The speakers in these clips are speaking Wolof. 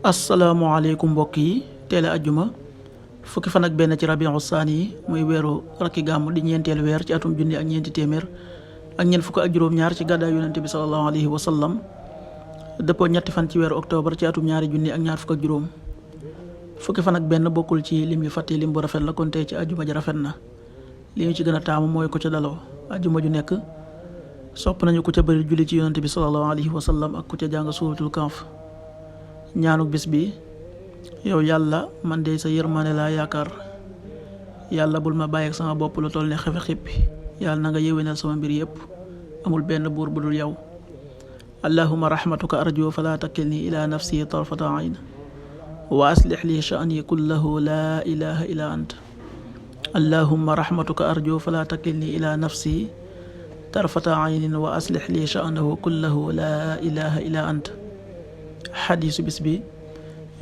asalaamaaleykum mbokk yi teele ajjuma fukki fan ak benn ci rabiu saani yi muy weeru rakki gàmm di ñeenteel weer ci atum junni ak ñeenti téeméer ak ñeent fukk ak juróom-ñaar ci gàddaay yonente bi sallallahu alayhi wa sallam dëppoo ñetti fan ci weeru octobre ci atum ñaari junni ak ñaar fukk ak juróom. fukki fan ak benn bokkul ci lim yu fàtte lim bu rafet la kon tey ci ajjuma ji rafet na li ñu ci gën a taamu mooy ku ca daloo ajjuma ju nekk sopp nañu ku ca bëri julli ci yonente bi sallallahu alayhi wa sallam ak ku ca jàng suuratul Kahf. ñaanuk bis bi yow yàlla man de sa yërmaane laa yaakaar yàlla bul ma bàyyi ak sama bopp lu toll ne xefe xippi yàlla na nga yéwénal sama mbir yépp amul benn buur bu dul yow. allahumma rahmatuka arju fala takilni ila nafsi tarfata ayn wa aslih li sha'ni kullahu la ilaha illa ant. allahumma rahmatuka arju fala takilni ila nafsi tarfata aynin wa aslih li sha'nahu kullahu la ilaha illa ant. xadiisu bis bi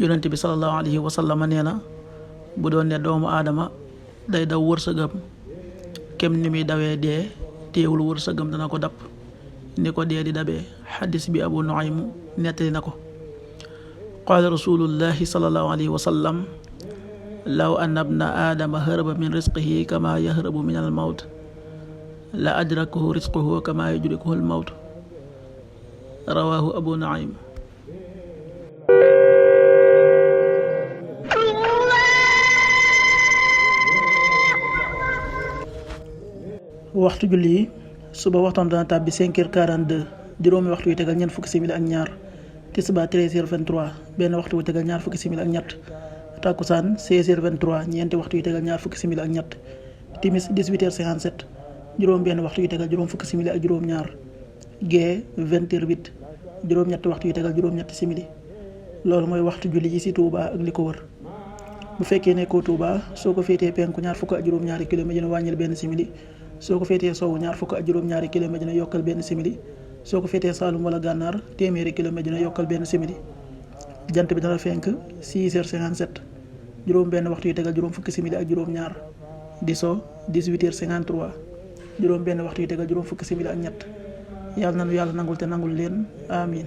yonent bi sallallahu alayhi wa sallam nee na bu doon ne doomu aadama day daw wërsëgam kem ni muy dawee dee teewul wërsëgam dana ko dab ni ko dee di dabee. xadiis bi Abu Nuaym nettali na ko. qaala rasulullahi sallallahu alayhi wa sallam law anna ibna aadama haraba min rizqihi kama yahrabu min al mawt la adrakahu rizquhu kama yudrikuhu al mawt rawaahu Abu Nuaym. waxtu julli yi suba waxtaan dana tàbbi 5h42 juróomi waxtu yu tegal ñeent fukki simili ak ñaar tisbaar 13h23 benn waxtu yu tegal ñaar fukki simili ak ñett takkusaan 16h23 ñeenti waxtu yu tegal ñaar fukki simili ak ñett timis 18h57 juróom benn waxtu yu tegal juróom fukki simili ak juróom ñaar gee 20h08 juróom ñetti waxtu yu tegal juróom ñetti simili. loolu mooy waxtu julli yi ci Touba ak li ko wër. bu fekkee nekkoo Touba soo ko féetee penku ñaar fukk ak juróom-ñaari kilomètre dina wàññil benn simili soo ko féetee sowwu ñaar fukk ak juróom-ñaari kilomètre dina yokkal benn simili soo ko féetee Saalum wala Gànnaar téeméeri kilomètre dina yokkal benn simili. jant bi dana fenk 6h57 juróom benn waxtu yu tegal juróom fukki simili ak juróom ñaar di so 18h53 juróom benn waxtu yu tegal juróom fukki simili ak ñett. yàlla nanu yàlla nangul te nangul leen amiin.